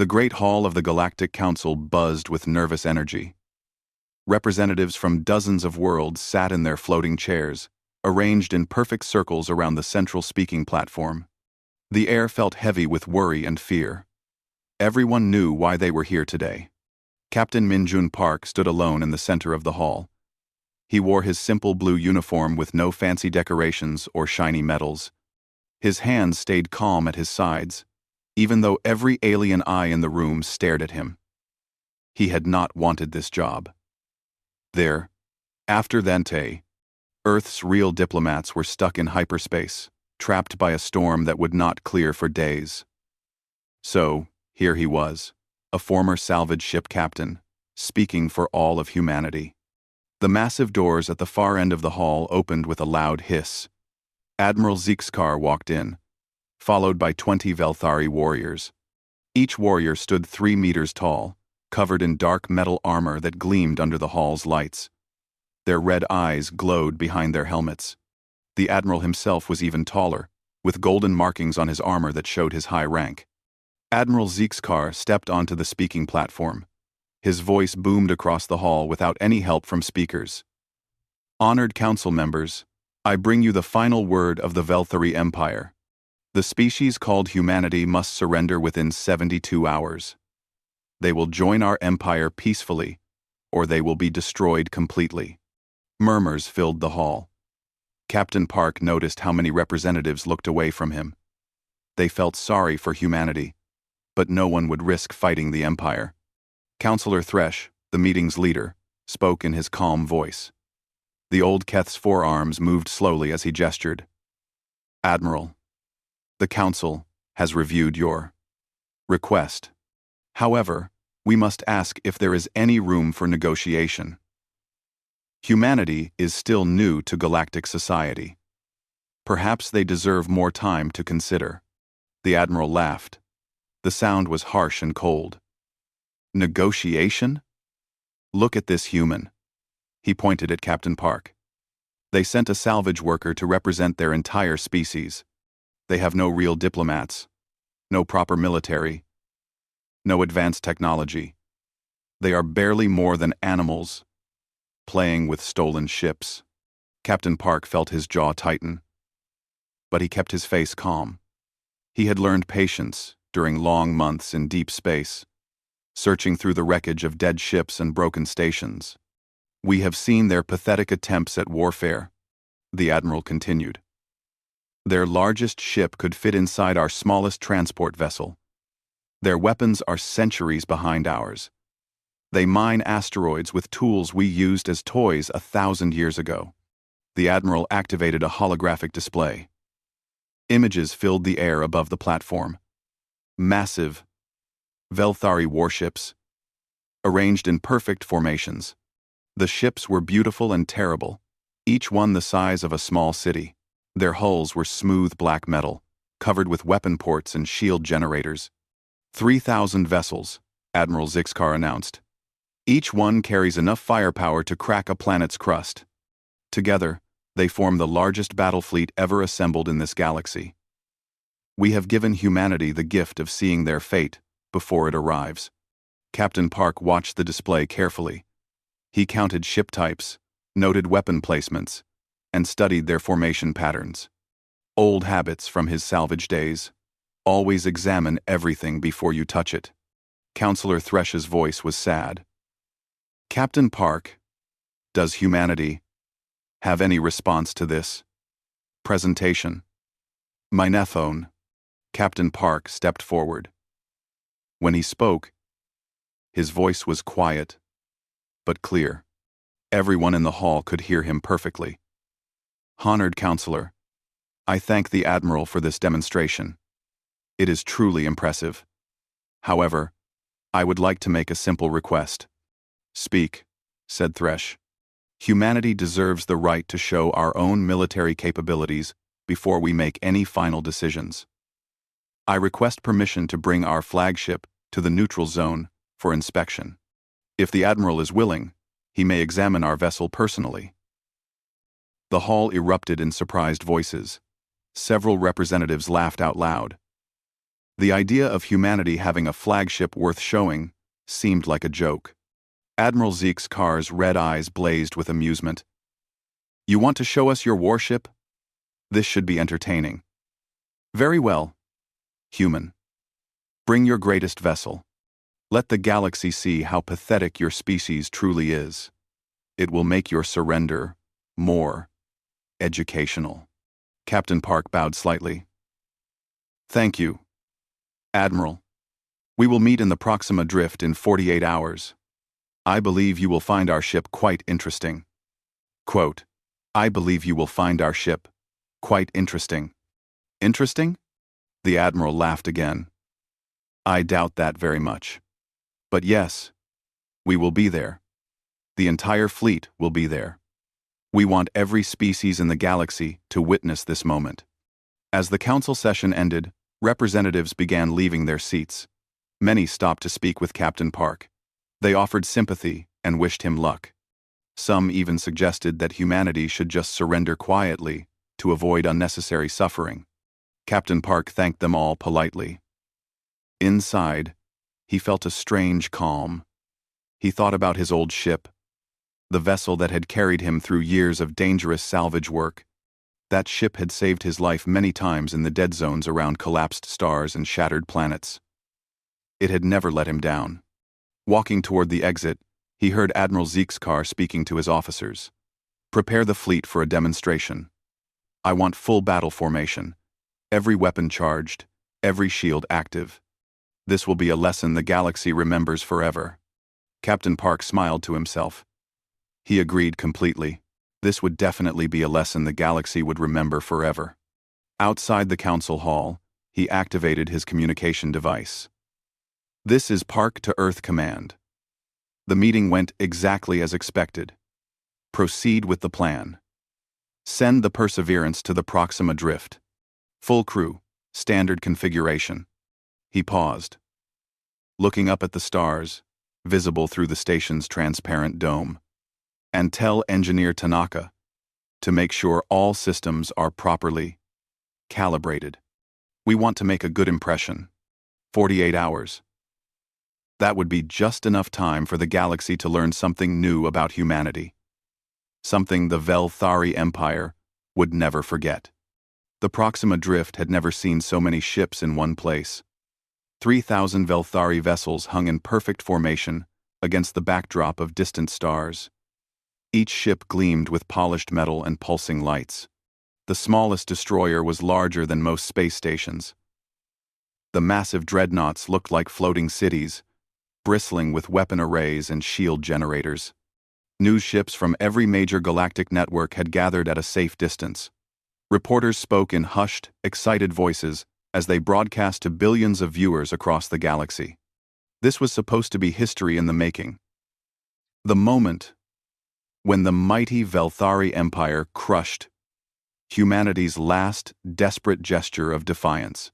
The Great Hall of the Galactic Council buzzed with nervous energy. Representatives from dozens of worlds sat in their floating chairs, arranged in perfect circles around the central speaking platform. The air felt heavy with worry and fear. Everyone knew why they were here today. Captain Minjun Park stood alone in the center of the hall. He wore his simple blue uniform with no fancy decorations or shiny medals. His hands stayed calm at his sides, even though every alien eye in the room stared at him. He had not wanted this job. There, after Thente, Earth's real diplomats were stuck in hyperspace, trapped by a storm that would not clear for days. So, here he was, a former salvage ship captain, speaking for all of humanity. The massive doors at the far end of the hall opened with a loud hiss. Admiral Zixkar walked in, followed by 20 Velthari warriors. Each warrior stood 3 meters tall, covered in dark metal armor that gleamed under the hall's lights. Their red eyes glowed behind their helmets. The admiral himself was even taller, with golden markings on his armor that showed his high rank. Admiral Zixkar stepped onto the speaking platform. His voice boomed across the hall without any help from speakers. Honored council members, I bring you the final word of the Velthari Empire. The species called humanity must surrender within 72 hours. They will join our empire peacefully, or they will be destroyed completely. Murmurs filled the hall. Captain Park noticed how many representatives looked away from him. They felt sorry for humanity, but no one would risk fighting the empire. Councillor Thresh, the meeting's leader, spoke in his calm voice. The old Keth's forearms moved slowly as he gestured. Admiral, the council has reviewed your request. However, we must ask if there is any room for negotiation. Humanity is still new to galactic society. Perhaps they deserve more time to consider. The admiral laughed. The sound was harsh and cold. Negotiation? Look at this human. He pointed at Captain Park. They sent a salvage worker to represent their entire species. They have no real diplomats, no proper military, no advanced technology. They are barely more than animals, playing with stolen ships. Captain Park felt his jaw tighten, but he kept his face calm. He had learned patience during long months in deep space, searching through the wreckage of dead ships and broken stations. We have seen their pathetic attempts at warfare, the admiral continued. Their largest ship could fit inside our smallest transport vessel. Their weapons are centuries behind ours. They mine asteroids with tools we used as toys 1,000 years ago. The admiral activated a holographic display. Images filled the air above the platform. Massive Velthari warships, arranged in perfect formations. The ships were beautiful and terrible, each one the size of a small city. Their hulls were smooth black metal, covered with weapon ports and shield generators. 3,000 vessels, Admiral Zixkar announced. Each one carries enough firepower to crack a planet's crust. Together, they form the largest battle fleet ever assembled in this galaxy. We have given humanity the gift of seeing their fate before it arrives. Captain Park watched the display carefully. He counted ship types, noted weapon placements, and studied their formation patterns. Old habits from his salvage days. Always examine everything before you touch it. Councillor Thresh's voice was sad. Captain Park, does humanity have any response to this presentation? Minephone. Captain Park stepped forward. When he spoke, his voice was quiet, but clear. Everyone in the hall could hear him perfectly. Honored Counselor, I thank the Admiral for this demonstration. It is truly impressive. However, I would like to make a simple request. Speak, said Thresh. Humanity deserves the right to show our own military capabilities before we make any final decisions. I request permission to bring our flagship to the neutral zone for inspection. If the Admiral is willing, he may examine our vessel personally. The hall erupted in surprised voices. Several representatives laughed out loud. The idea of humanity having a flagship worth showing seemed like a joke. Admiral Zeke's car's red eyes blazed with amusement. "You want to show us your warship? This should be entertaining." "Very well. Human. Bring your greatest vessel. Let the galaxy see how pathetic your species truly is. It will make your surrender more educational." Captain Park bowed slightly. "Thank you, Admiral. We will meet in the Proxima Drift in 48 hours. I believe you will find our ship quite interesting." Quote, "I believe you will find our ship quite interesting." Interesting? The Admiral laughed again. "I doubt that very much. But yes, we will be there. The entire fleet will be there. We want every species in the galaxy to witness this moment." As the council session ended, representatives began leaving their seats. Many stopped to speak with Captain Park. They offered sympathy and wished him luck. Some even suggested that humanity should just surrender quietly to avoid unnecessary suffering. Captain Park thanked them all politely. Inside, he felt a strange calm. He thought about his old ship, the vessel that had carried him through years of dangerous salvage work. That ship had saved his life many times in the dead zones around collapsed stars and shattered planets. It had never let him down. Walking toward the exit, he heard Admiral Zeke's car speaking to his officers. "Prepare the fleet for a demonstration. I want full battle formation. Every weapon charged, every shield active. This will be a lesson the galaxy remembers forever." Captain Park smiled to himself. He agreed completely. This would definitely be a lesson the galaxy would remember forever. Outside the council hall, he activated his communication device. "This is Park to Earth Command. The meeting went exactly as expected. Proceed with the plan. Send the Perseverance to the Proxima Drift. Full crew, standard configuration." He paused, looking up at the stars, visible through the station's transparent dome. "And tell Engineer Tanaka to make sure all systems are properly calibrated. We want to make a good impression. 48 hours. That would be just enough time for the galaxy to learn something new about humanity. Something the Velthari Empire would never forget." The Proxima Drift had never seen so many ships in one place. 3,000 Velthari vessels hung in perfect formation against the backdrop of distant stars. Each ship gleamed with polished metal and pulsing lights. The smallest destroyer was larger than most space stations. The massive dreadnoughts looked like floating cities, bristling with weapon arrays and shield generators. News ships from every major galactic network had gathered at a safe distance. Reporters spoke in hushed, excited voices as they broadcast to billions of viewers across the galaxy. This was supposed to be history in the making. The moment when the mighty Velthari Empire crushed humanity's last desperate gesture of defiance.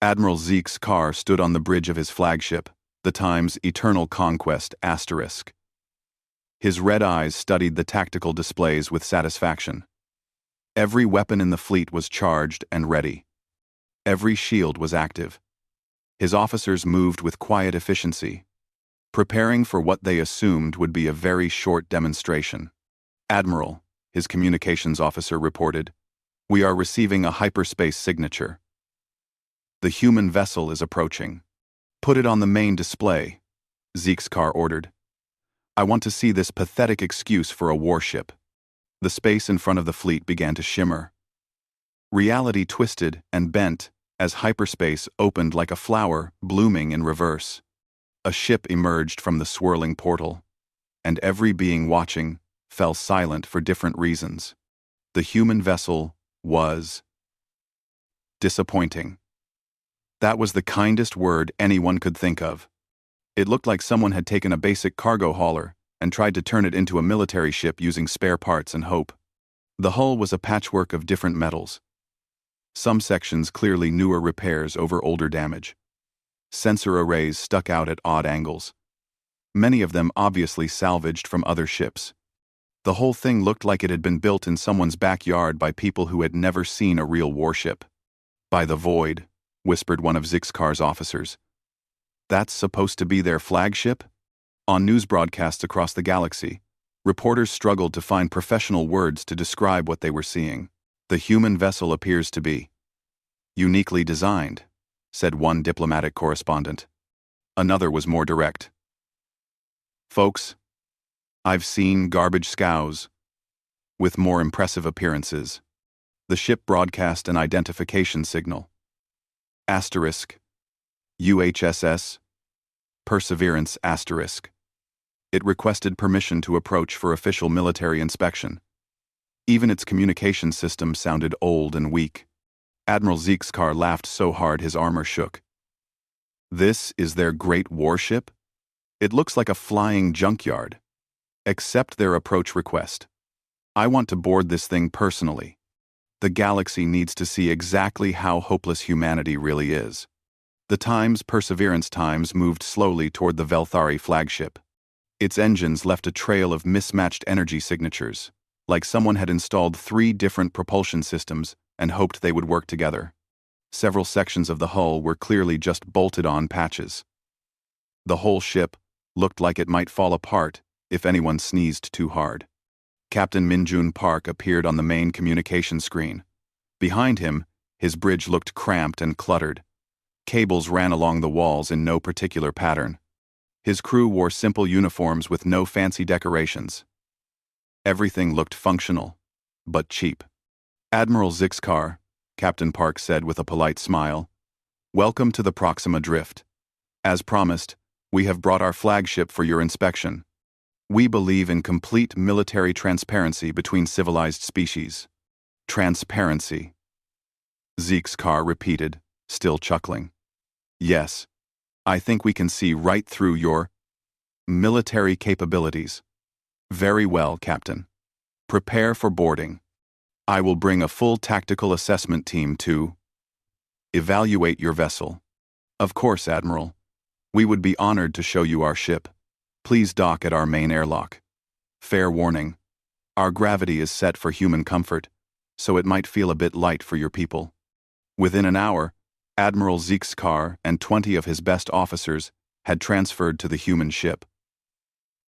Admiral Zeke's car stood on the bridge of his flagship, the Times Eternal Conquest *. His red eyes studied the tactical displays with satisfaction. Every weapon in the fleet was charged and ready. Every shield was active. His officers moved with quiet efficiency, preparing for what they assumed would be a very short demonstration. "Admiral," his communications officer reported, "we are receiving a hyperspace signature. The human vessel is approaching. Put it on the main display," Zeke's car ordered. "I want to see this pathetic excuse for a warship." The space in front of the fleet began to shimmer. Reality twisted and bent as hyperspace opened like a flower blooming in reverse. A ship emerged from the swirling portal, and every being watching fell silent for different reasons. The human vessel was disappointing. That was the kindest word anyone could think of. It looked like someone had taken a basic cargo hauler and tried to turn it into a military ship using spare parts and hope. The hull was a patchwork of different metals. Some sections clearly newer repairs over older damage. Sensor arrays stuck out at odd angles. Many of them obviously salvaged from other ships. The whole thing looked like it had been built in someone's backyard by people who had never seen a real warship. By the void, whispered one of Zixkar's officers. That's supposed to be their flagship? On news broadcasts across the galaxy, reporters struggled to find professional words to describe what they were seeing. The human vessel appears to be uniquely designed, said one diplomatic correspondent. Another was more direct. Folks, I've seen garbage scows with more impressive appearances. The ship broadcast an identification signal. Asterisk. UHSS. Perseverance asterisk. It requested permission to approach for official military inspection. Even its communication system sounded old and weak. Admiral Zixkar laughed so hard his armor shook. This is their great warship? It looks like a flying junkyard. Accept their approach request. I want to board this thing personally. The galaxy needs to see exactly how hopeless humanity really is. The Perseverance Times moved slowly toward the Velthari flagship. Its engines left a trail of mismatched energy signatures, like someone had installed 3 different propulsion systems and hoped they would work together. Several sections of the hull were clearly just bolted-on patches. The whole ship looked like it might fall apart if anyone sneezed too hard. Captain Minjun Park appeared on the main communication screen. Behind him, his bridge looked cramped and cluttered. Cables ran along the walls in no particular pattern. His crew wore simple uniforms with no fancy decorations. Everything looked functional, but cheap. Admiral Zixkar, Captain Park said with a polite smile, welcome to the Proxima Drift. As promised, we have brought our flagship for your inspection. We believe in complete military transparency between civilized species. Transparency. Zixkar repeated, still chuckling. Yes, I think we can see right through your military capabilities. Very well, Captain. Prepare for boarding. I will bring a full tactical assessment team to evaluate your vessel. Of course, Admiral. We would be honored to show you our ship. Please dock at our main airlock. Fair warning. Our gravity is set for human comfort, so it might feel a bit light for your people. Within an hour, Admiral Zixkar and 20 of his best officers had transferred to the human ship.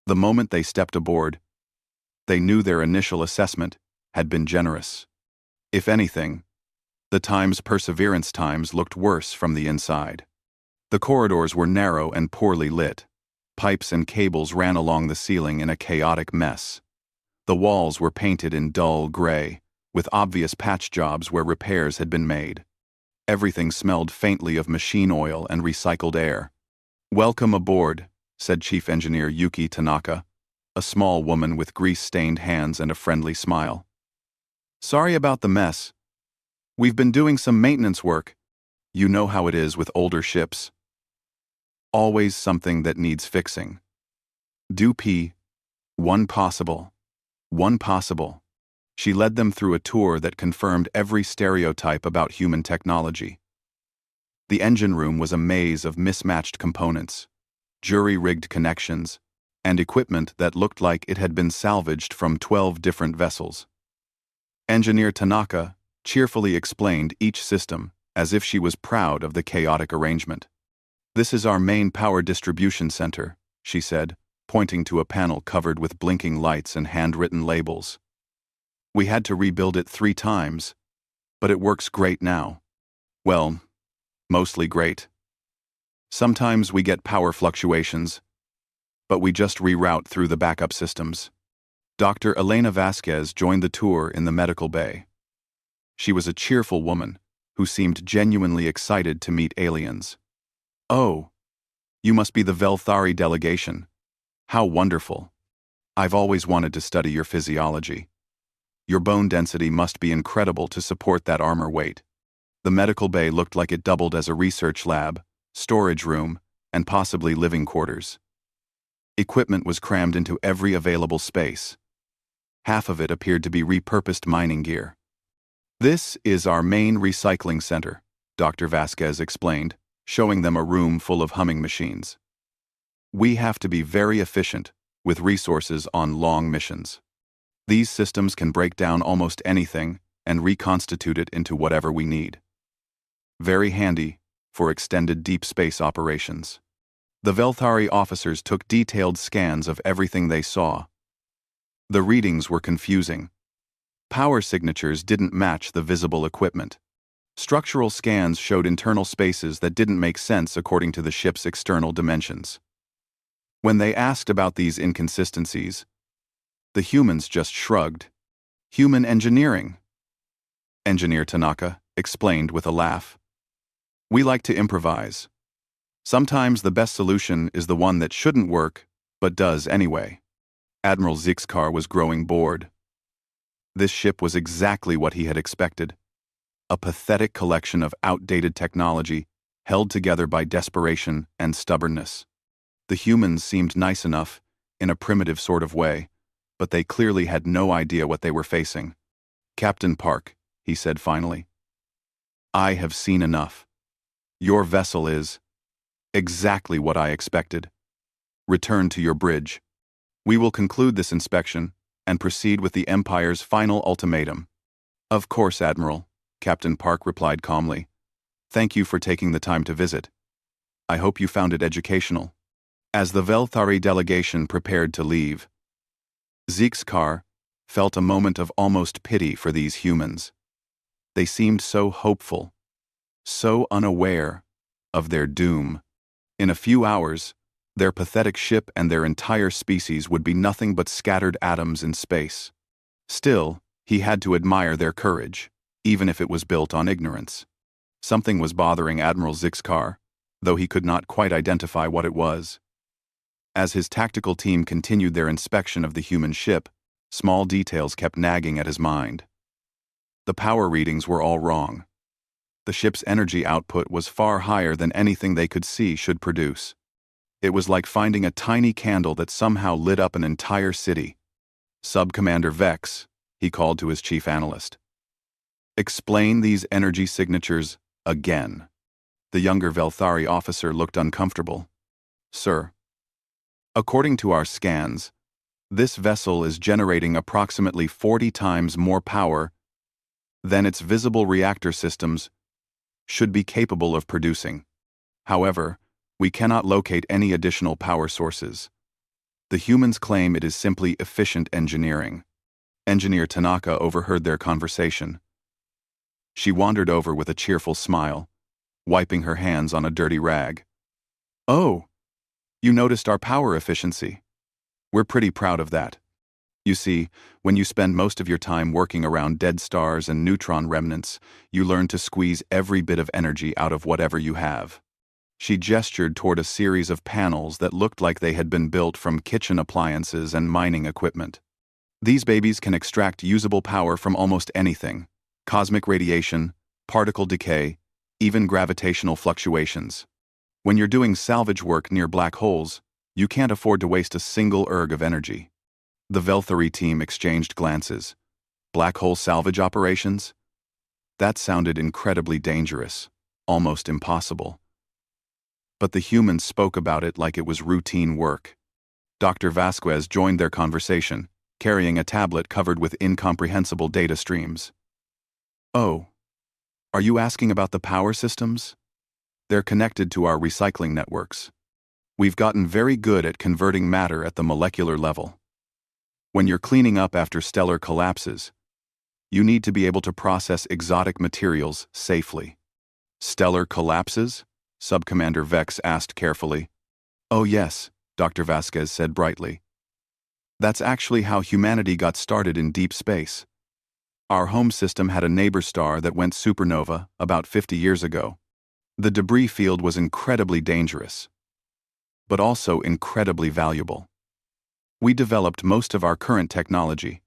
The moment they stepped aboard, they knew their initial assessment had been generous. If anything, the Perseverance Times looked worse from the inside. The corridors were narrow and poorly lit. Pipes and cables ran along the ceiling in a chaotic mess. The walls were painted in dull gray, with obvious patch jobs where repairs had been made. Everything smelled faintly of machine oil and recycled air. Welcome aboard, said Chief Engineer Yuki Tanaka, a small woman with grease-stained hands and a friendly smile. Sorry about the mess. We've been doing some maintenance work. You know how it is with older ships. Always something that needs fixing. Do P. One possible. She led them through a tour that confirmed every stereotype about human technology. The engine room was a maze of mismatched components, jury-rigged connections, and equipment that looked like it had been salvaged from 12 different vessels. Engineer Tanaka cheerfully explained each system as if she was proud of the chaotic arrangement. This is our main power distribution center, she said, pointing to a panel covered with blinking lights and handwritten labels. We had to rebuild it 3 times, but it works great now. Well, mostly great. Sometimes we get power fluctuations, but we just reroute through the backup systems. Dr. Elena Vasquez joined the tour in the medical bay. She was a cheerful woman who seemed genuinely excited to meet aliens. Oh, you must be the Velthari delegation. How wonderful. I've always wanted to study your physiology. Your bone density must be incredible to support that armor weight. The medical bay looked like it doubled as a research lab, storage room, and possibly living quarters. Equipment was crammed into every available space. Half of it appeared to be repurposed mining gear. This is our main recycling center, Dr. Vasquez explained, showing them a room full of humming machines. We have to be very efficient with resources on long missions. These systems can break down almost anything and reconstitute it into whatever we need. Very handy for extended deep space operations. The Velthari officers took detailed scans of everything they saw. The readings were confusing. Power signatures didn't match the visible equipment. Structural scans showed internal spaces that didn't make sense according to the ship's external dimensions. When they asked about these inconsistencies, the humans just shrugged. Human engineering, Engineer Tanaka explained with a laugh. We like to improvise. Sometimes the best solution is the one that shouldn't work, but does anyway. Admiral Zixkar was growing bored. This ship was exactly what he had expected. A pathetic collection of outdated technology held together by desperation and stubbornness. The humans seemed nice enough, in a primitive sort of way, but they clearly had no idea what they were facing. Captain Park, he said finally. I have seen enough. Your vessel is exactly what I expected. Return to your bridge. We will conclude this inspection and proceed with the Empire's final ultimatum. Of course, Admiral, Captain Park replied calmly. Thank you for taking the time to visit. I hope you found it educational. As the Velthari delegation prepared to leave, Zixkar felt a moment of almost pity for these humans. They seemed so hopeful, so unaware of their doom. In a few hours, their pathetic ship and their entire species would be nothing but scattered atoms in space. Still, he had to admire their courage, even if it was built on ignorance. Something was bothering Admiral Zixkar, though he could not quite identify what it was. As his tactical team continued their inspection of the human ship, small details kept nagging at his mind. The power readings were all wrong. The ship's energy output was far higher than anything they could see should produce. It was like finding a tiny candle that somehow lit up an entire city. Sub-Commander Vex, he called to his chief analyst. Explain these energy signatures again. The younger Velthari officer looked uncomfortable. Sir, according to our scans, this vessel is generating approximately 40 times more power than its visible reactor systems should be capable of producing. However, we cannot locate any additional power sources. The humans claim it is simply efficient engineering. Engineer Tanaka overheard their conversation. She wandered over with a cheerful smile, wiping her hands on a dirty rag. Oh, you noticed our power efficiency. We're pretty proud of that. You see, when you spend most of your time working around dead stars and neutron remnants, you learn to squeeze every bit of energy out of whatever you have. She gestured toward a series of panels that looked like they had been built from kitchen appliances and mining equipment. These babies can extract usable power from almost anything: cosmic radiation, particle decay, even gravitational fluctuations. When you're doing salvage work near black holes, you can't afford to waste a single erg of energy. The Velthari team exchanged glances. Black hole salvage operations? That sounded incredibly dangerous, almost impossible. But the humans spoke about it like it was routine work. Dr. Vasquez joined their conversation, carrying a tablet covered with incomprehensible data streams. Oh, are you asking about the power systems? They're connected to our recycling networks. We've gotten very good at converting matter at the molecular level. When you're cleaning up after stellar collapses, you need to be able to process exotic materials safely. Stellar collapses? Sub-Commander Vex asked carefully. Oh yes, Dr. Vasquez said brightly. That's actually how humanity got started in deep space. Our home system had a neighbor star that went supernova about 50 years ago. The debris field was incredibly dangerous, but also incredibly valuable. We developed most of our current technology,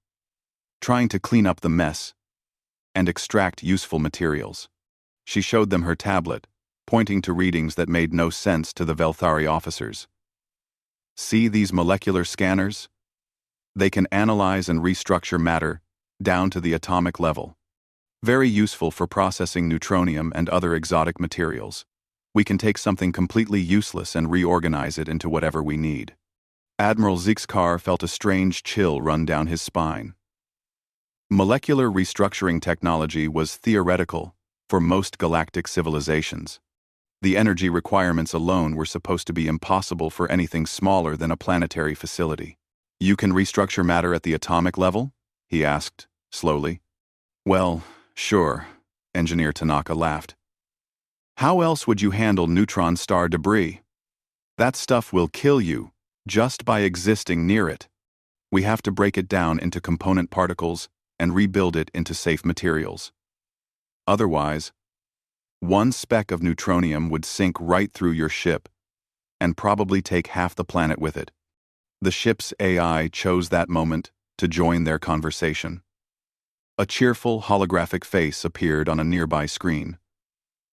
trying to clean up the mess and extract useful materials. She showed them her tablet, pointing to readings that made no sense to the Velthari officers. See these molecular scanners? They can analyze and restructure matter down to the atomic level. Very useful for processing neutronium and other exotic materials. We can take something completely useless and reorganize it into whatever we need. Admiral Zixkar felt a strange chill run down his spine. Molecular restructuring technology was theoretical for most galactic civilizations. The energy requirements alone were supposed to be impossible for anything smaller than a planetary facility. You can restructure matter at the atomic level? He asked, slowly. Well, sure, Engineer Tanaka laughed. How else would you handle neutron star debris? That stuff will kill you, just by existing near it. We have to break it down into component particles and rebuild it into safe materials. Otherwise, one speck of neutronium would sink right through your ship, and probably take half the planet with it. The ship's AI chose that moment to join their conversation. A cheerful holographic face appeared on a nearby screen.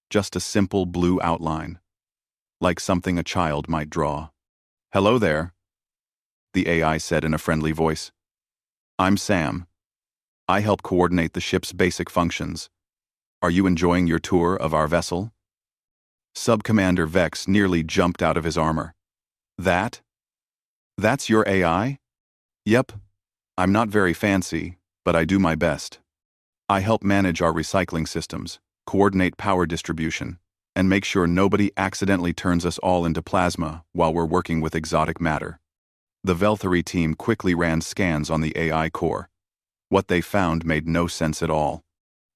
Just a simple blue outline, like something a child might draw. Hello there, the AI said in a friendly voice. I'm Sam. I help coordinate the ship's basic functions. Are you enjoying your tour of our vessel? Sub-Commander Vex nearly jumped out of his armor. That's your AI? Yep. I'm not very fancy, but I do my best. I help manage our recycling systems, coordinate power distribution, and make sure nobody accidentally turns us all into plasma while we're working with exotic matter. The Velthari team quickly ran scans on the AI core. What they found made no sense at all.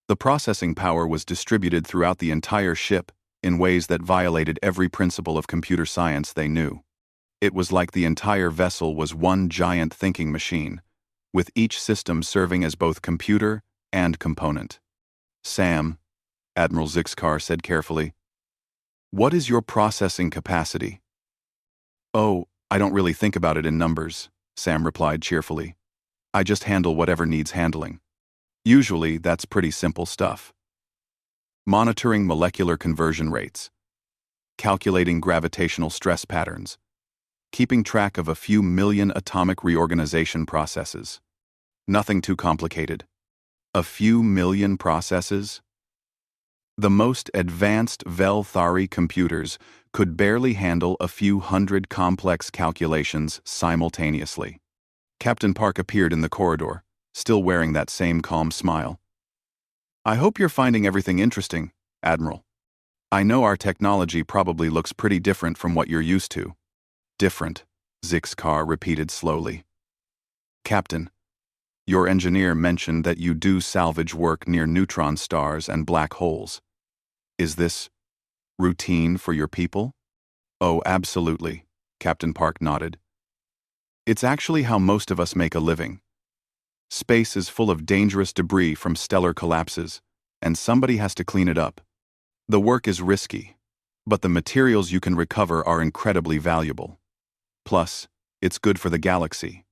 The processing power was distributed throughout the entire ship in ways that violated every principle of computer science they knew. It was like the entire vessel was one giant thinking machine, with each system serving as both computer and component. Sam, Admiral Zixkar said carefully, what is your processing capacity? Oh, I don't really think about it in numbers, Sam replied cheerfully. I just handle whatever needs handling. Usually, that's pretty simple stuff. Monitoring molecular conversion rates, calculating gravitational stress patterns, keeping track of a few million atomic reorganization processes. Nothing too complicated. A few million processes? The most advanced Velthari computers could barely handle a few hundred complex calculations simultaneously. Captain Park appeared in the corridor, still wearing that same calm smile. I hope you're finding everything interesting, Admiral. I know our technology probably looks pretty different from what you're used to. Different, Zixkar repeated slowly. Captain, your engineer mentioned that you do salvage work near neutron stars and black holes. Is this routine for your people? Oh, absolutely, Captain Park nodded. It's actually how most of us make a living. Space is full of dangerous debris from stellar collapses, and somebody has to clean it up. The work is risky, but the materials you can recover are incredibly valuable. Plus, it's good for the galaxy.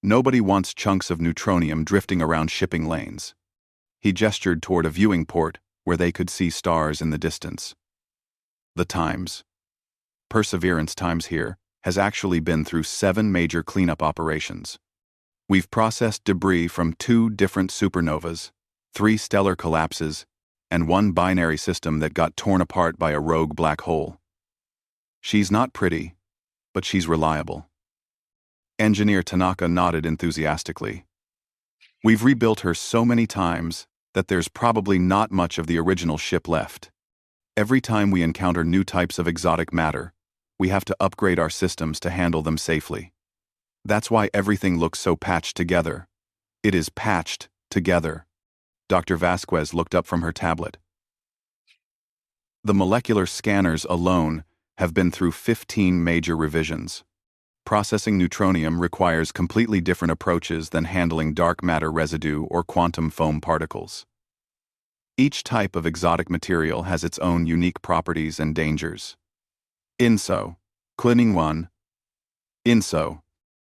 Nobody wants chunks of neutronium drifting around shipping lanes. He gestured toward a viewing port where they could see stars in the distance. The Times. Perseverance Times here has actually been through 7 major cleanup operations. We've processed debris from 2 different supernovas, 3 stellar collapses, and 1 binary system that got torn apart by a rogue black hole. She's not pretty, but she's reliable. Engineer Tanaka nodded enthusiastically. We've rebuilt her so many times that there's probably not much of the original ship left. Every time we encounter new types of exotic matter, we have to upgrade our systems to handle them safely. That's why everything looks so patched together. It is patched together. Dr. Vasquez looked up from her tablet. The molecular scanners alone have been through 15 major revisions. Processing neutronium requires completely different approaches than handling dark matter residue or quantum foam particles. Each type of exotic material has its own unique properties and dangers. INSO, Cleaning 1. INSO.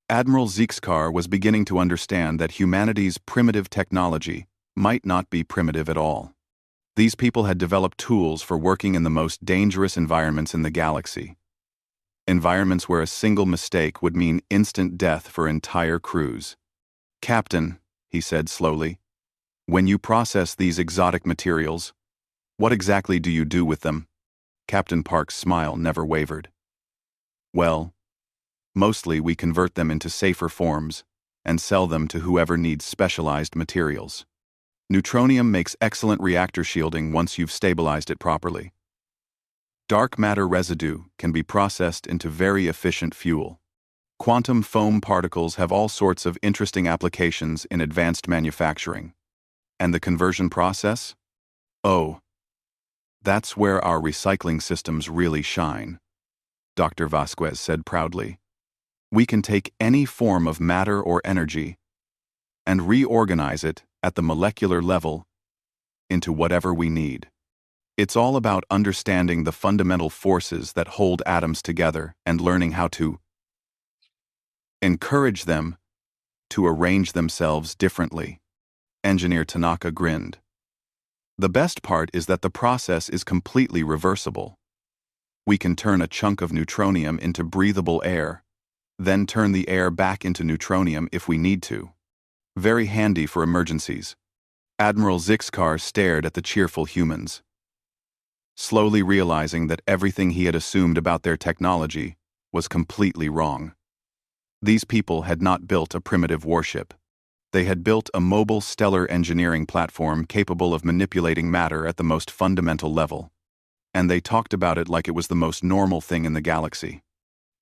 Admiral Zixkar was beginning to understand that humanity's primitive technology might not be primitive at all. These people had developed tools for working in the most dangerous environments in the galaxy. Environments where a single mistake would mean instant death for entire crews. Captain, he said slowly, when you process these exotic materials, what exactly do you do with them? Captain Park's smile never wavered. Well, mostly we convert them into safer forms and sell them to whoever needs specialized materials. Neutronium makes excellent reactor shielding once you've stabilized it properly. Dark matter residue can be processed into very efficient fuel. Quantum foam particles have all sorts of interesting applications in advanced manufacturing. And the conversion process? Oh, that's where our recycling systems really shine, Dr. Vasquez said proudly. We can take any form of matter or energy and reorganize it at the molecular level into whatever we need. It's all about understanding the fundamental forces that hold atoms together and learning how to encourage them to arrange themselves differently. Engineer Tanaka grinned. The best part is that the process is completely reversible. We can turn a chunk of neutronium into breathable air, then turn the air back into neutronium if we need to. Very handy for emergencies. Admiral Zixcar stared at the cheerful humans, slowly realizing that everything he had assumed about their technology was completely wrong. These people had not built a primitive warship. They had built a mobile stellar engineering platform capable of manipulating matter at the most fundamental level. And they talked about it like it was the most normal thing in the galaxy.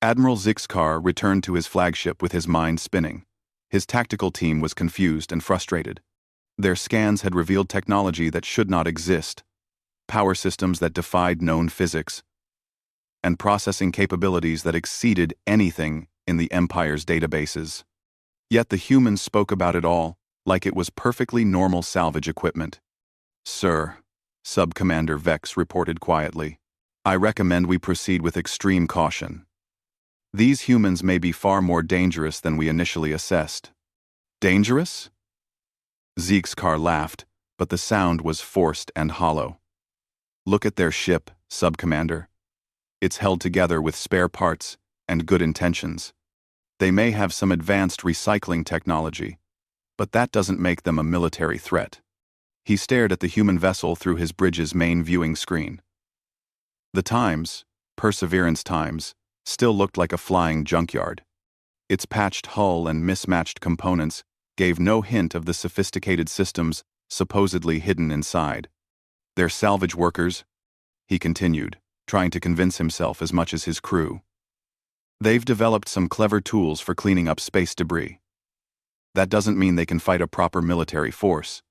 Admiral Zixcar returned to his flagship with his mind spinning. His tactical team was confused and frustrated. Their scans had revealed technology that should not exist, power systems that defied known physics, and processing capabilities that exceeded anything in the Empire's databases. Yet the humans spoke about it all like it was perfectly normal salvage equipment. Sir, Sub-Commander Vex reported quietly, I recommend we proceed with extreme caution. These humans may be far more dangerous than we initially assessed. Dangerous? Zixcar laughed, but the sound was forced and hollow. Look at their ship, Sub-Commander. It's held together with spare parts and good intentions. They may have some advanced recycling technology, but that doesn't make them a military threat. He stared at the human vessel through his bridge's main viewing screen. The Times, Perseverance Times, still looked like a flying junkyard. Its patched hull and mismatched components gave no hint of the sophisticated systems supposedly hidden inside. They're salvage workers, he continued, trying to convince himself as much as his crew. They've developed some clever tools for cleaning up space debris. That doesn't mean they can fight a proper military force.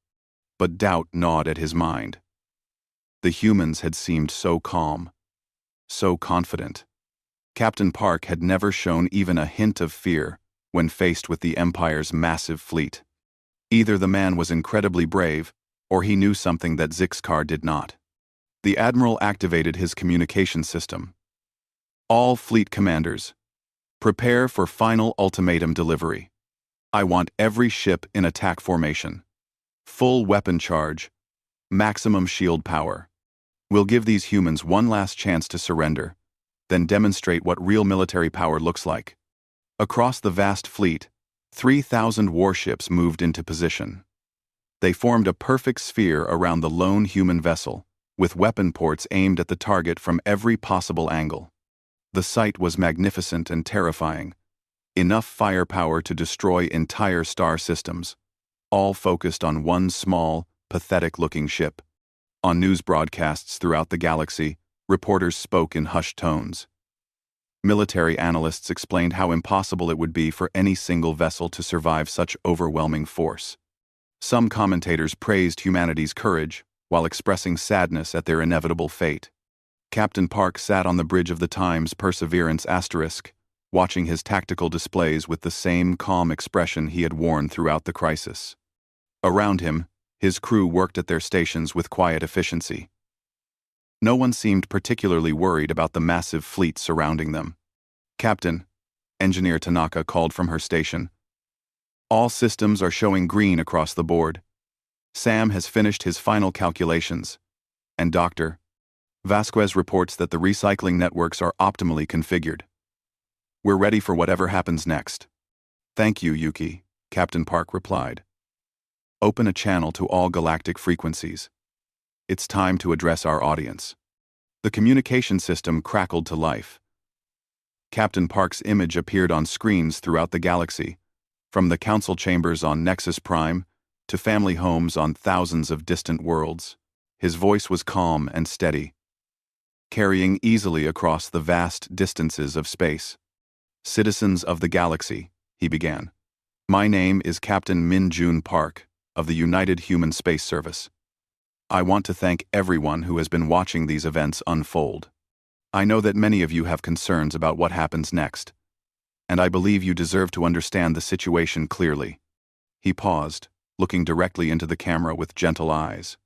But doubt gnawed at his mind. The humans had seemed so calm, so confident. Captain Park had never shown even a hint of fear when faced with the Empire's massive fleet. Either the man was incredibly brave, or he knew something that Zixcar did not. The Admiral activated his communication system. All fleet commanders, prepare for final ultimatum delivery. I want every ship in attack formation. Full weapon charge. Maximum shield power. We'll give these humans one last chance to surrender, then demonstrate what real military power looks like. Across the vast fleet, 3,000 warships moved into position. They formed a perfect sphere around the lone human vessel, with weapon ports aimed at the target from every possible angle. The sight was magnificent and terrifying. Enough firepower to destroy entire star systems, all focused on one small, pathetic-looking ship. On news broadcasts throughout the galaxy, reporters spoke in hushed tones. Military analysts explained how impossible it would be for any single vessel to survive such overwhelming force. Some commentators praised humanity's courage, while expressing sadness at their inevitable fate. Captain Park sat on the bridge of the Times Perseverance *, watching his tactical displays with the same calm expression he had worn throughout the crisis. Around him, his crew worked at their stations with quiet efficiency. No one seemed particularly worried about the massive fleet surrounding them. Captain, Engineer Tanaka called from her station. All systems are showing green across the board. Sam has finished his final calculations. And Dr. Vasquez reports that the recycling networks are optimally configured. We're ready for whatever happens next. Thank you, Yuki, Captain Park replied. Open a channel to all galactic frequencies. It's time to address our audience. The communication system crackled to life. Captain Park's image appeared on screens throughout the galaxy, from the council chambers on Nexus Prime to family homes on thousands of distant worlds. His voice was calm and steady. carrying easily across the vast distances of space. "Citizens of the galaxy," he began. "My name is Captain Min-Jun Park of the United Human Space Service. I want to thank everyone who has been watching these events unfold. I know that many of you have concerns about what happens next, and I believe you deserve to understand the situation clearly." He paused, looking directly into the camera with gentle eyes.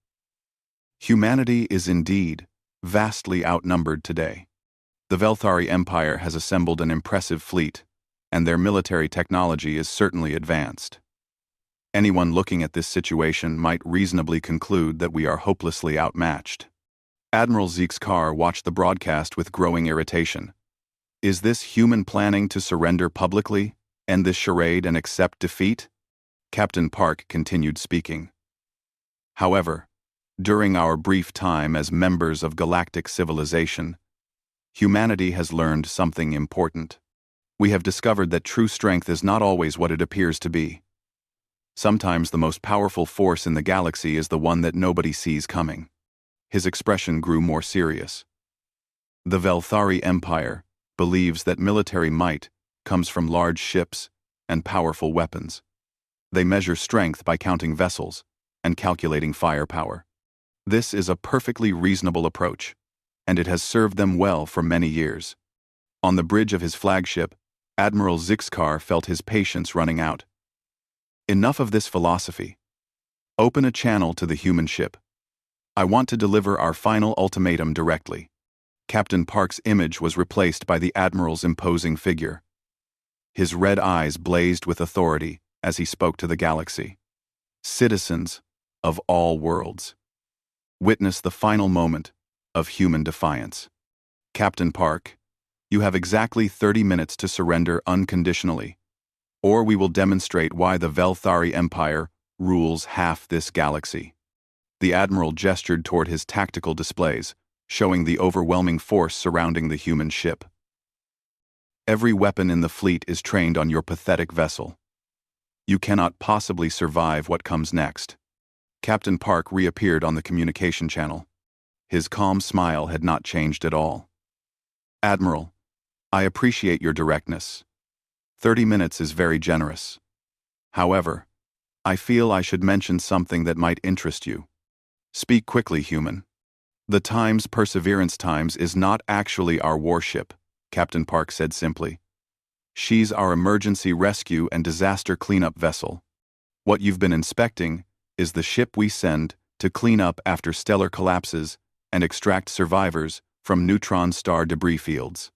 "Humanity is indeed vastly outnumbered today. The Velthari Empire has assembled an impressive fleet, and their military technology is certainly advanced. Anyone looking at this situation might reasonably conclude that we are hopelessly outmatched." Admiral Zeekskar watched the broadcast with growing irritation. Is this human planning to surrender publicly, end this charade and accept defeat? Captain Park continued speaking. "However, during our brief time as members of galactic civilization, humanity has learned something important. We have discovered that true strength is not always what it appears to be. Sometimes the most powerful force in the galaxy is the one that nobody sees coming." His expression grew more serious. "The Velthari Empire believes that military might comes from large ships and powerful weapons. They measure strength by counting vessels and calculating firepower. This is a perfectly reasonable approach, and it has served them well for many years." On the bridge of his flagship, Admiral Zeekskar felt his patience running out. "Enough of this philosophy. Open a channel to the human ship. I want to deliver our final ultimatum directly." Captain Park's image was replaced by the Admiral's imposing figure. His red eyes blazed with authority as he spoke to the galaxy. "Citizens of all worlds, witness the final moment of human defiance. Captain Park, you have exactly 30 minutes to surrender unconditionally, or we will demonstrate why the Velthari Empire rules half this galaxy." The Admiral gestured toward his tactical displays, showing the overwhelming force surrounding the human ship. "Every weapon in the fleet is trained on your pathetic vessel. You cannot possibly survive what comes next." Captain Park reappeared on the communication channel. His calm smile had not changed at all. "Admiral, I appreciate your directness. 30 minutes is very generous. However, I feel I should mention something that might interest you." "Speak quickly, human." "The Times Perseverance Times is not actually our warship," Captain Park said simply. "She's our emergency rescue and disaster cleanup vessel. What you've been inspecting is the ship we send to clean up after stellar collapses and extract survivors from neutron star debris fields."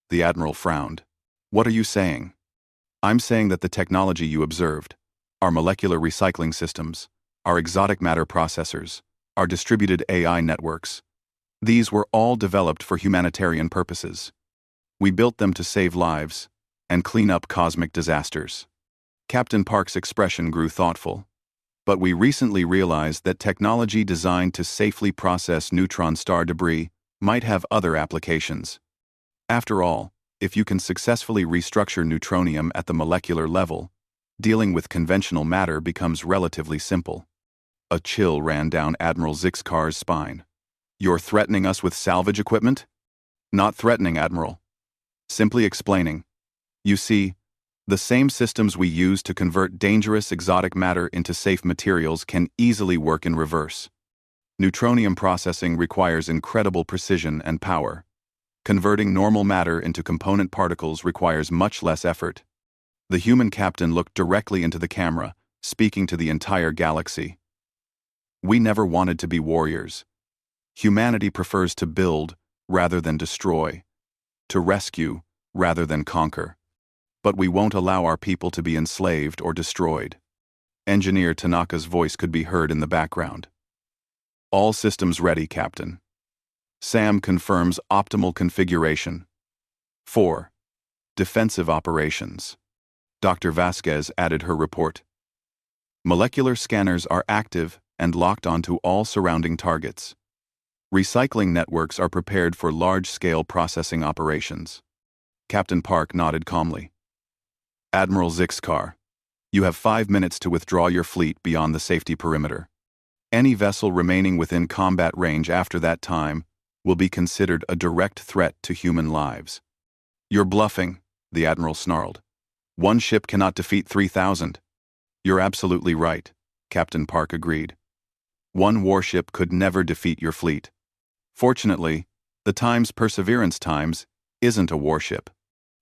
The Admiral frowned. "What are you saying?" "I'm saying that the technology you observed, our molecular recycling systems, our exotic matter processors, our distributed AI networks, these were all developed for humanitarian purposes. We built them to save lives and clean up cosmic disasters." Captain Park's expression grew thoughtful. "But we recently realized that technology designed to safely process neutron star debris might have other applications. After all, if you can successfully restructure neutronium at the molecular level, dealing with conventional matter becomes relatively simple." A chill ran down Admiral Zeekskar's spine. "You're threatening us with salvage equipment?" "Not threatening, Admiral. Simply explaining. You see, the same systems we use to convert dangerous exotic matter into safe materials can easily work in reverse. Neutronium processing requires incredible precision and power. Converting normal matter into component particles requires much less effort." The human captain looked directly into the camera, speaking to the entire galaxy. "We never wanted to be warriors. Humanity prefers to build rather than destroy, to rescue rather than conquer. But we won't allow our people to be enslaved or destroyed." Engineer Tanaka's voice could be heard in the background. "All systems ready, Captain. Sam confirms optimal configuration. 4. Defensive operations." Dr. Vasquez added her report. "Molecular scanners are active and locked onto all surrounding targets. Recycling networks are prepared for large-scale processing operations." Captain Park nodded calmly. "Admiral Zeekskar, you have 5 minutes to withdraw your fleet beyond the safety perimeter. Any vessel remaining within combat range after that time will be considered a direct threat to human lives. You're bluffing, the Admiral snarled. One ship cannot defeat 3,000. You're absolutely right, Captain Park agreed. One warship could never defeat your fleet. Fortunately, the Times Perseverance Times isn't a warship.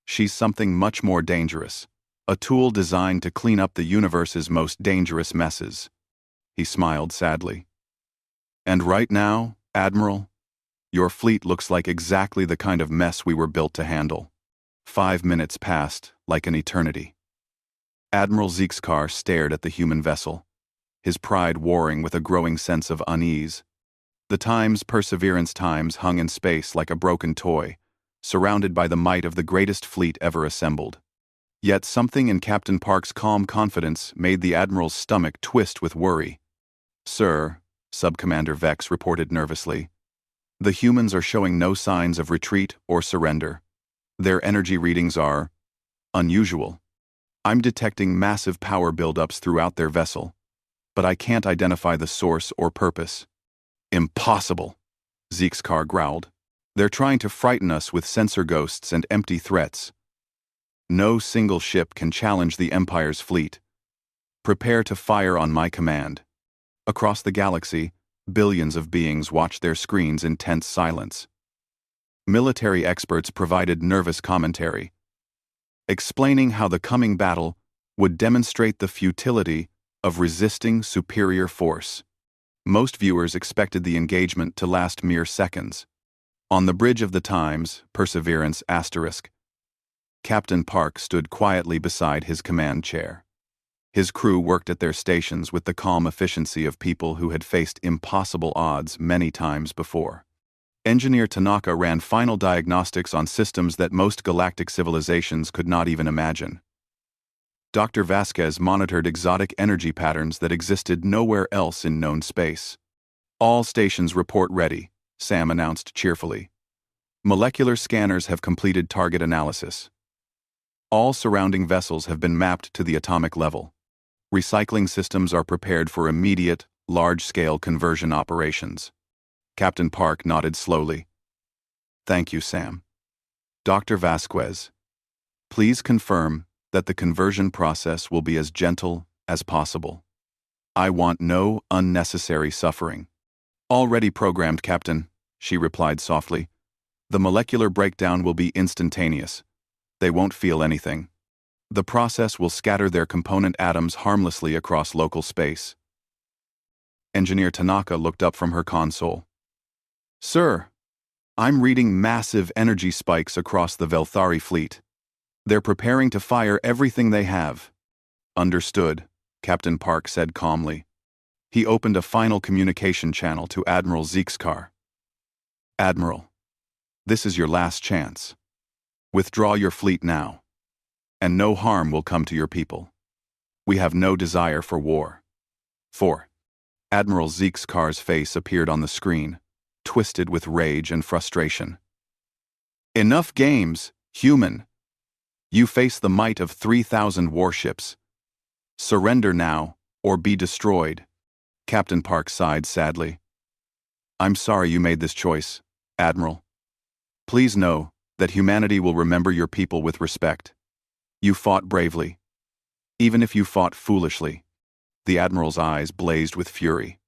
She's something much more dangerous, a tool designed to clean up the universe's most dangerous messes. He smiled sadly. And right now, Admiral, your fleet looks like exactly the kind of mess we were built to handle. 5 minutes passed like an eternity. Admiral Zeekskar stared at the human vessel, his pride warring with a growing sense of unease. The Times Perseverance Times hung in space like a broken toy, surrounded by the might of the greatest fleet ever assembled. Yet something in Captain Park's calm confidence made the Admiral's stomach twist with worry. Sir, Subcommander Vex reported nervously, the humans are showing no signs of retreat or surrender. Their energy readings are unusual. I'm detecting massive power buildups throughout their vessel, but I can't identify the source or purpose. Impossible, Zeekskar growled. They're trying to frighten us with sensor ghosts and empty threats. No single ship can challenge the Empire's fleet. Prepare to fire on my command. Across the galaxy, billions of beings watch their screens in tense silence. Military experts provided nervous commentary, explaining how the coming battle would demonstrate the futility of resisting superior force. Most viewers expected the engagement to last mere seconds. On the bridge of the Times, Perseverance *, Captain Park stood quietly beside his command chair. His crew worked at their stations with the calm efficiency of people who had faced impossible odds many times before. Engineer Tanaka ran final diagnostics on systems that most galactic civilizations could not even imagine. Dr. Vasquez monitored exotic energy patterns that existed nowhere else in known space. All stations report ready, Sam announced cheerfully. Molecular scanners have completed target analysis. All surrounding vessels have been mapped to the atomic level. Recycling systems are prepared for immediate, large-scale conversion operations. Captain Park nodded slowly. Thank you, Sam. Dr. Vasquez, please confirm that the conversion process will be as gentle as possible. I want no unnecessary suffering. Already programmed, Captain, she replied softly. The molecular breakdown will be instantaneous. They won't feel anything. The process will scatter their component atoms harmlessly across local space. Engineer Tanaka looked up from her console. Sir, I'm reading massive energy spikes across the Velthari fleet. They're preparing to fire everything they have. Understood, Captain Park said calmly. He opened a final communication channel to Admiral Zeekskar. Admiral, this is your last chance. Withdraw your fleet now, and no harm will come to your people. We have no desire for war. 4. Admiral Zeekskar's face appeared on the screen, twisted with rage and frustration. Enough games, human. You face the might of 3,000 warships. Surrender now, or be destroyed. Captain Park sighed sadly. I'm sorry you made this choice, Admiral. Please know that humanity will remember your people with respect. You fought bravely. Even if you fought foolishly. The Admiral's eyes blazed with fury.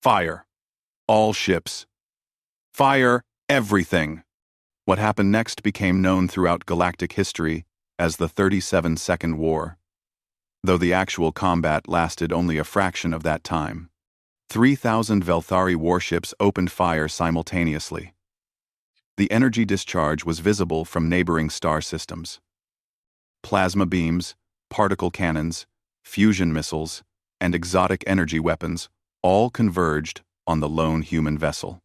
Fire! All ships. Fire everything! What happened next became known throughout galactic history as the 37-second war. Though the actual combat lasted only a fraction of that time. 3,000 Velthari warships opened fire simultaneously. The energy discharge was visible from neighboring star systems. Plasma beams, particle cannons, fusion missiles, and exotic energy weapons all converged on the lone human vessel.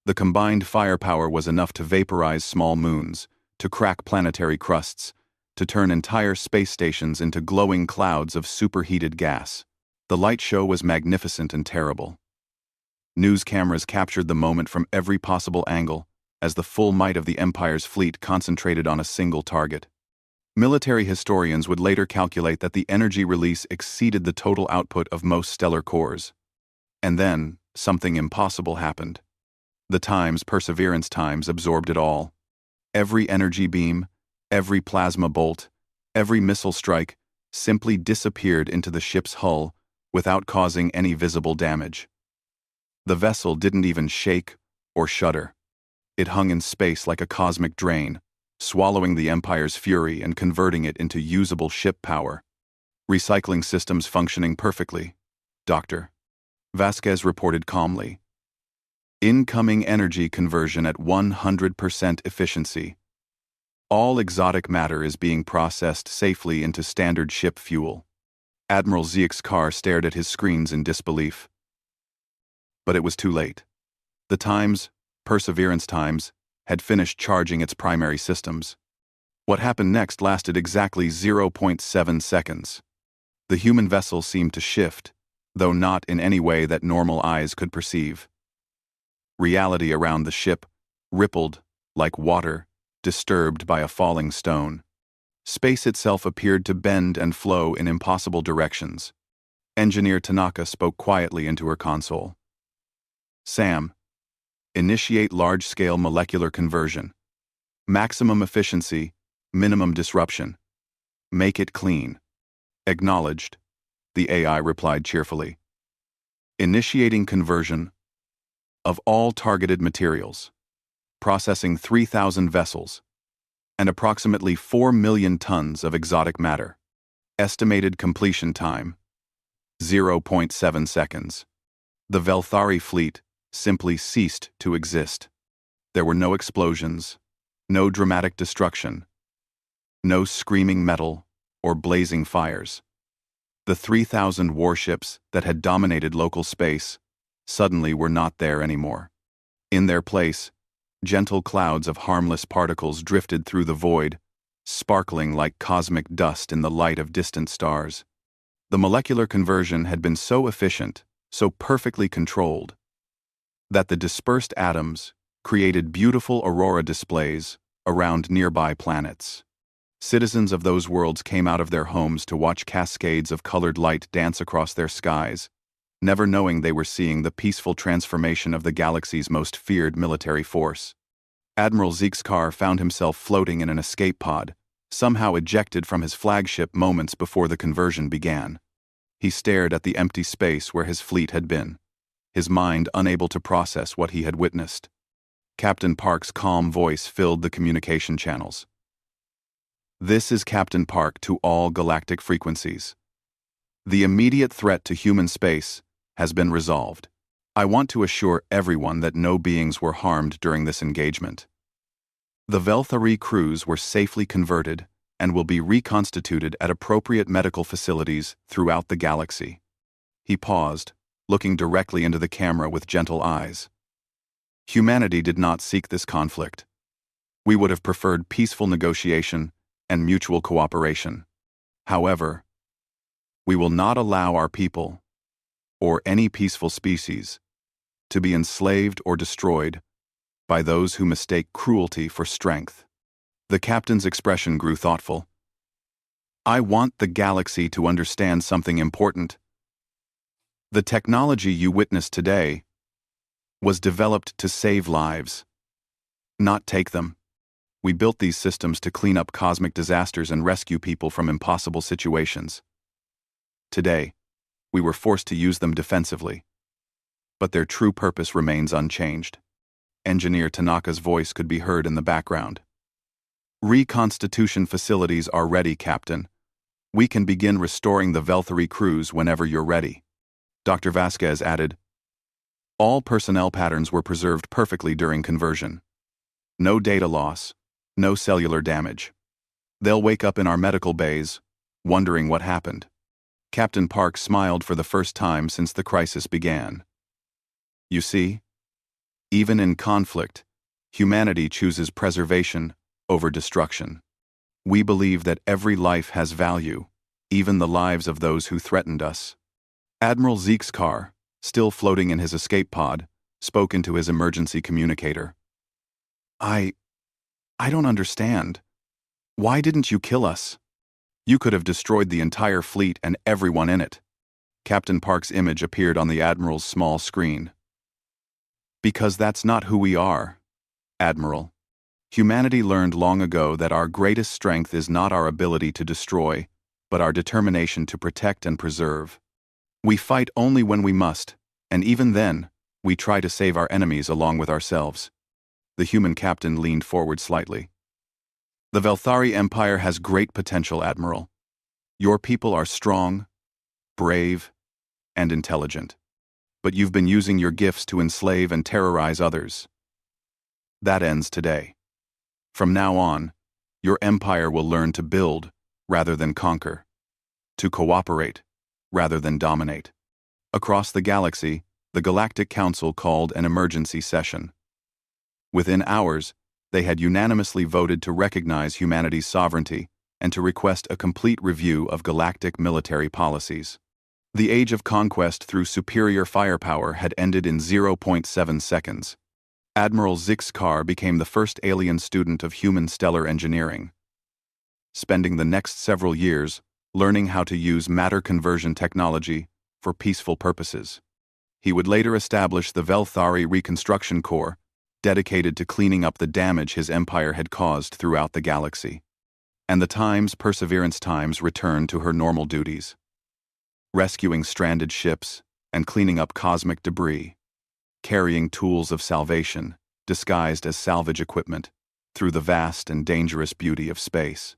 The combined firepower was enough to vaporize small moons, to crack planetary crusts, to turn entire space stations into glowing clouds of superheated gas. The light show was magnificent and terrible. News cameras captured the moment from every possible angle as the full might of the Empire's fleet concentrated on a single target. Military historians would later calculate that the energy release exceeded the total output of most stellar cores. And then, something impossible happened. The times, Perseverance times, absorbed it all. Every energy beam, every plasma bolt, every missile strike simply disappeared into the ship's hull without causing any visible damage. The vessel didn't even shake or shudder. It hung in space like a cosmic drain, swallowing the Empire's fury and converting it into usable ship power. Recycling systems functioning perfectly, Dr. Vasquez reported calmly. Incoming energy conversion at 100% efficiency. All exotic matter is being processed safely into standard ship fuel. Admiral Zeke's car stared at his screens in disbelief. But it was too late. The times, Perseverance times, had finished charging its primary systems. What happened next lasted exactly 0.7 seconds. The human vessel seemed to shift, though not in any way that normal eyes could perceive. Reality around the ship rippled like water disturbed by a falling stone. Space itself appeared to bend and flow in impossible directions. Engineer Tanaka spoke quietly into her console. Sam, initiate large-scale molecular conversion. Maximum efficiency, minimum disruption. Make it clean. Acknowledged, the AI replied cheerfully. Initiating conversion of all targeted materials, processing 3,000 vessels, and approximately 4 million tons of exotic matter. Estimated completion time, 0.7 seconds. The Velthari fleet simply ceased to exist. There were no explosions, no dramatic destruction, no screaming metal or blazing fires. The 3,000 warships that had dominated local space suddenly were not there anymore. In their place, gentle clouds of harmless particles drifted through the void, sparkling like cosmic dust in the light of distant stars. The molecular conversion had been so efficient, so perfectly controlled, that the dispersed atoms created beautiful aurora displays around nearby planets. Citizens of those worlds came out of their homes to watch cascades of colored light dance across their skies, never knowing they were seeing the peaceful transformation of the galaxy's most feared military force. Admiral Zeke's car found himself floating in an escape pod, somehow ejected from his flagship moments before the conversion began. He stared at the empty space where his fleet had been, his mind unable to process what he had witnessed. Captain Park's calm voice filled the communication channels. This is Captain Park to all galactic frequencies. The immediate threat to human space has been resolved. I want to assure everyone that no beings were harmed during this engagement. The Velthari crews were safely converted and will be reconstituted at appropriate medical facilities throughout the galaxy. He paused, looking directly into the camera with gentle eyes. Humanity did not seek this conflict. We would have preferred peaceful negotiation and mutual cooperation. However, we will not allow our people, or any peaceful species, to be enslaved or destroyed by those who mistake cruelty for strength. The captain's expression grew thoughtful. I want the galaxy to understand something important. The technology you witnessed today was developed to save lives, not take them. We built these systems to clean up cosmic disasters and rescue people from impossible situations. Today, we were forced to use them defensively, but their true purpose remains unchanged. Engineer Tanaka's voice could be heard in the background. Reconstitution facilities are ready, Captain. We can begin restoring the Velthari crews whenever you're ready. Dr. Vasquez added, all personnel patterns were preserved perfectly during conversion. No data loss, no cellular damage. They'll wake up in our medical bays, wondering what happened. Captain Park smiled for the first time since the crisis began. You see, even in conflict, humanity chooses preservation over destruction. We believe that every life has value, even the lives of those who threatened us. Admiral Zeke's car, still floating in his escape pod, spoke into his emergency communicator. I don't understand. Why didn't you kill us? You could have destroyed the entire fleet and everyone in it. Captain Park's image appeared on the Admiral's small screen. Because that's not who we are, Admiral. Humanity learned long ago that our greatest strength is not our ability to destroy, but our determination to protect and preserve. We fight only when we must, and even then, we try to save our enemies along with ourselves. The human captain leaned forward slightly. The Velthari Empire has great potential, Admiral. Your people are strong, brave, and intelligent. But you've been using your gifts to enslave and terrorize others. That ends today. From now on, your empire will learn to build rather than conquer, to cooperate rather than dominate. Across the galaxy, the Galactic Council called an emergency session. Within hours, they had unanimously voted to recognize humanity's sovereignty and to request a complete review of galactic military policies. The age of conquest through superior firepower had ended in 0.7 seconds. Admiral Zixkar became the first alien student of human stellar engineering, spending the next several years learning how to use matter conversion technology for peaceful purposes. He would later establish the Velthari Reconstruction Corps, dedicated to cleaning up the damage his empire had caused throughout the galaxy. And the Perseverance Times returned to her normal duties, rescuing stranded ships and cleaning up cosmic debris, carrying tools of salvation, disguised as salvage equipment, through the vast and dangerous beauty of space.